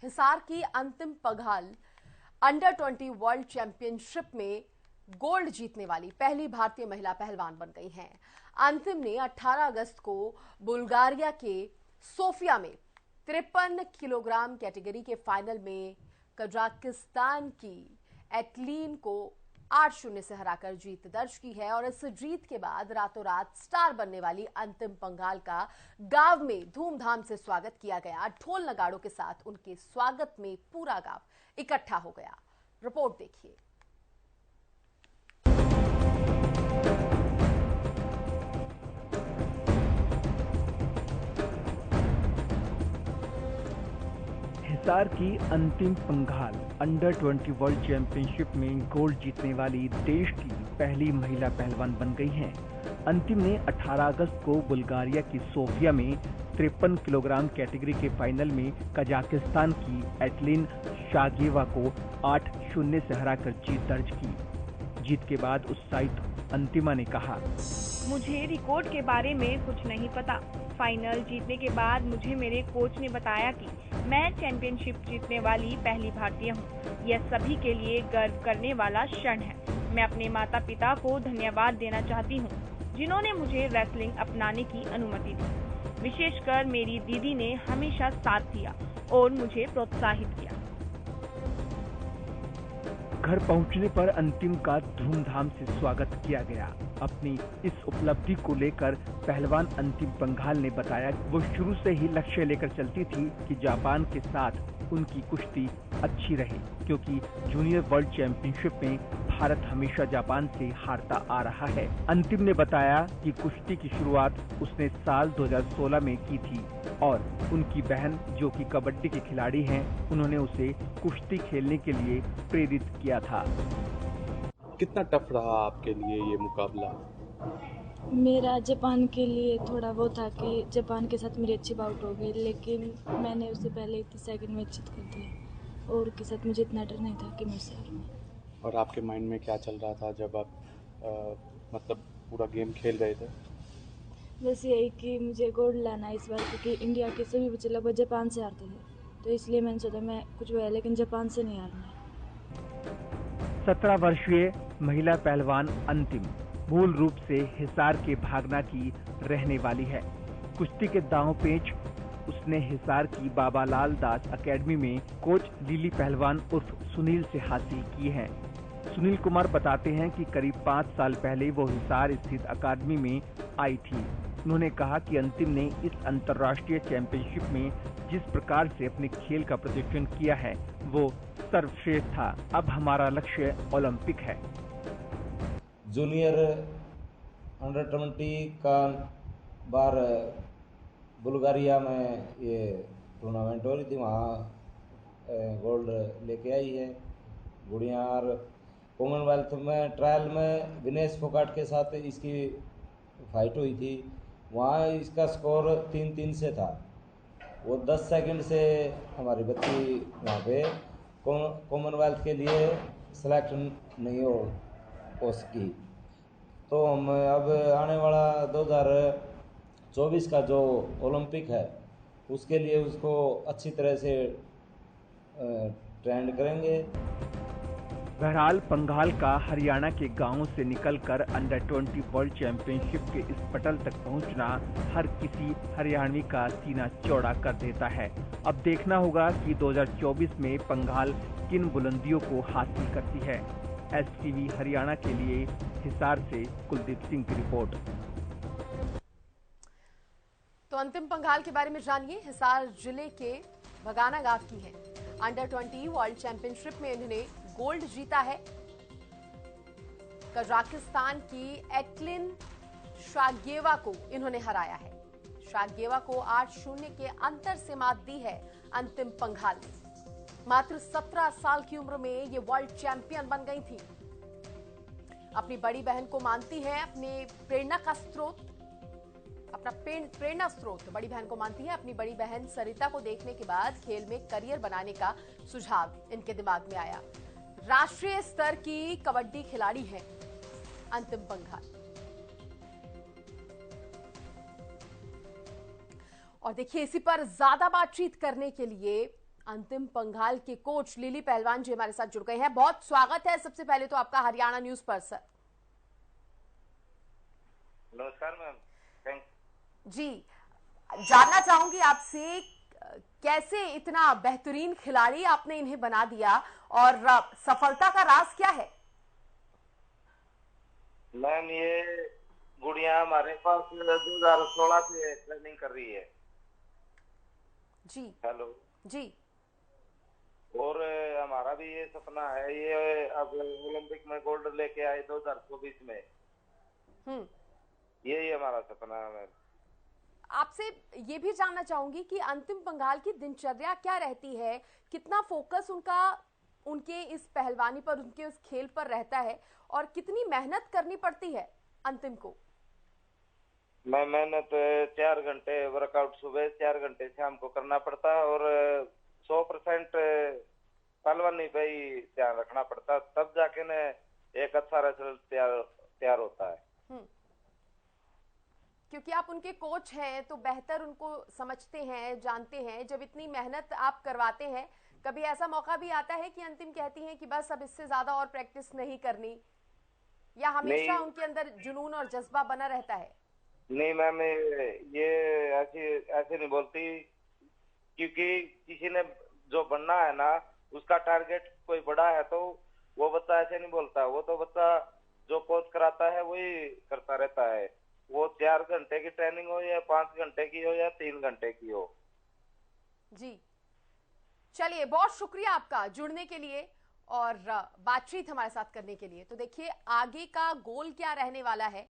हिसार की अंतिम Panghal under 20 world championship में गोल्ड जीतने वाली पहली भारतीय महिला पहलवान बन गई हैं। अंतिम ने 18 अगस्त को बुल्गारिया के सोफिया में 53 किलोग्राम कैटेगरी के फाइनल में कजाकिस्तान की एटलीन को 8-0 से हराकर जीत दर्ज की है और इस जीत के बाद रातों रात स्टार बनने वाली अंतिम पंघाल का गांव में धूमधाम से स्वागत किया गया। ढोल नगाड़ों के साथ उनके स्वागत में पूरा गांव इकट्ठा हो गया। रिपोर्ट देखिए। हिसार की अंतिम पंघाल अंडर 20 वर्ल्ड चैंपियनशिप में गोल्ड जीतने वाली देश की पहली महिला पहलवान बन गई हैं। अंतिम ने 18 अगस्त को बुल्गारिया की सोफिया में 53 किलोग्राम कैटेगरी के फाइनल में कजाकिस्तान की एटलीन शागेवा को 8-0 से हराकर जीत दर्ज की। जीत के बाद उत्साहित अंतिमा ने कहा, मुझे रिकॉर्ड के बारे में कुछ नहीं पता। फाइनल जीतने के बाद मुझे मेरे कोच ने बताया कि मैं चैंपियनशिप जीतने वाली पहली भारतीय हूँ। यह सभी के लिए गर्व करने वाला क्षण है। मैं अपने माता पिता को धन्यवाद देना चाहती हूँ, जिन्होंने मुझे रेसलिंग अपनाने की अनुमति दी। विशेषकर मेरी दीदी ने हमेशा साथ दिया और मुझे प्रोत्साहित किया। घर पहुंचने पर अंतिम का धूमधाम से स्वागत किया गया। अपनी इस उपलब्धि को लेकर पहलवान अंतिम पंघाल ने बताया, वो शुरू से ही लक्ष्य लेकर चलती थी कि जापान के साथ उनकी कुश्ती अच्छी रहे, क्योंकि जूनियर वर्ल्ड चैंपियनशिप में भारत हमेशा जापान से हारता आ रहा है। अंतिम ने बताया कि कुश्ती की शुरुआत उसने साल 2016 में की थी और उनकी बहन, जो कि कबड्डी की खिलाड़ी हैं, उन्होंने उसे कुश्ती खेलने के लिए प्रेरित किया था। कितना टफ रहा आपके लिए ये मुकाबला? मेरा जापान के लिए थोड़ा वो था कि जापान के साथ मेरी अच्छी बाउट हो गई, लेकिन मैंने उससे पहले 30 सेकंड में जीत कर दिया और उसके साथ मुझे इतना डर नहीं था कि मैं उसे हारूंगी। और आपके माइंड में क्या चल रहा था जब आप मतलब पूरा गेम खेल रहे थे? बस यही कि मुझे गोल्ड लाना है इस बार, क्योंकि इंडिया के सभी बच्चे लगभग जापान से हारते थे, तो इसलिए मैंने सोचा मैं कुछ हुआ लेकिन जापान से नहीं हारना है। 17 वर्षीय महिला पहलवान अंतिम मूल रूप से हिसार के भागना की रहने वाली है। कुश्ती के दांव पेच उसने हिसार की बाबालाल दास एकेडमी में कोच लीली पहलवान उर्फ सुनील से हासिल की है। सुनील कुमार बताते हैं कि करीब 5 साल पहले वो हिसार स्थित अकादमी में आई थी। उन्होंने कहा कि अंतिम ने इस अंतर्राष्ट्रीय चैंपियनशिप में जिस प्रकार से अपने खेल का प्रदर्शन किया है, वो सर्वश्रेष्ठ था। अब हमारा लक्ष्य ओलंपिक है। जूनियर अंडर 20 का बार बुल्गारिया में ये टूर्नामेंट हो रही थी, वहाँ गोल्ड लेके आई है गुड़िया। और कॉमनवेल्थ में ट्रायल में विनेश फोगाट के साथ इसकी फाइट हुई थी, वहाँ इसका स्कोर 3-3 से था। वो 10 सेकंड से हमारी बच्ची वहाँ पे कॉमनवेल्थ के लिए सिलेक्ट नहीं हो सकी। तो हम अब आने वाला 2024 का जो ओलंपिक है, उसके लिए उसको अच्छी तरह से ट्रेंड करेंगे। बहरहाल पंघाल का हरियाणा के गांवों से निकलकर अंडर 20 वर्ल्ड चैंपियनशिप के इस पटल तक पहुंचना हर किसी हरियाणवी का सीना चौड़ा कर देता है। अब देखना होगा कि 2024 में पंघाल किन बुलंदियों को हासिल करती है। एसटीवी हरियाणा के लिए हिसार से कुलदीप सिंह की रिपोर्ट। तो अंतिम पंघाल के बारे में जानिए। हिसार जिले के बगाना गांव की है। अंडर 20 वर्ल्ड चैंपियनशिप में इन्होंने गोल्ड जीता है। कजाकिस्तान की एटलीन शागेवा को इन्होंने हराया है। शागेवा को 8-0 के अंतर से मात दी है अंतिम पंघाल ने। मात्र 17 साल की उम्र में ये वर्ल्ड चैंपियन बन गई थी। अपनी बड़ी बहन को मानती है अपने प्रेरणा का स्रोत, अपना प्रेरणा स्रोत बड़ी बहन को मानती है। अपनी बड़ी बहन सरिता को देखने के बाद खेल में करियर बनाने का सुझाव इनके दिमाग में आया। राष्ट्रीय स्तर की कबड्डी खिलाड़ी है अंतिम पंघाल। और देखिए, इसी पर ज्यादा बातचीत करने के लिए अंतिम पंघाल के कोच लिली पहलवान जी हमारे साथ जुड़ गए हैं। बहुत स्वागत है सबसे पहले तो आपका हरियाणा न्यूज पर सर। नमस्कार मैम, थैंक जी, जानना चाहूंगी आपसे कैसे इतना बेहतरीन खिलाड़ी आपने इन्हें बना दिया और सफलता का राज क्या है? मैम ये गुड़िया हमारे पास 2016 से ट्रेनिंग कर रही है। जी हेलो जी। और हमारा भी ये सपना है, ये अब ओलंपिक में गोल्ड लेके आए 2024 में, यही हमारा सपना है मैम। आपसे ये भी जानना चाहूंगी कि अंतिम पंघाल की दिनचर्या क्या रहती है, कितना फोकस उनका उनके इस पहलवानी पर, उनके उस खेल पर रहता है और कितनी मेहनत करनी पड़ती है अंतिम को? मैं मेहनत 4 घंटे वर्कआउट सुबह, 4 घंटे शाम को करना पड़ता है और 100% पहलवानी पे ही ध्यान रखना पड़ता है, तब जाके न एक अच्छा रिजल्ट तैयार होता है। क्योंकि आप उनके कोच हैं तो बेहतर उनको समझते हैं, जानते हैं। जब इतनी मेहनत आप करवाते हैं, कभी ऐसा मौका भी आता है कि अंतिम कहती हैं कि बस अब इससे ज्यादा और प्रैक्टिस नहीं करनी, या हमेशा उनके अंदर जुनून और जज्बा बना रहता है? नहीं मैम, ये ऐसे नहीं बोलती, क्योंकि किसी ने जो बनना है ना, उसका टारगेट कोई बड़ा है तो वो बच्चा ऐसे नहीं बोलता। वो तो बच्चा जो कोच कराता है वही करता रहता है, वो 4 घंटे की ट्रेनिंग हो या 5 घंटे की हो या 3 घंटे की हो। जी, चलिए, बहुत शुक्रिया आपका जुड़ने के लिए और बातचीत हमारे साथ करने के लिए। तो देखिए आगे का गोल क्या रहने वाला है।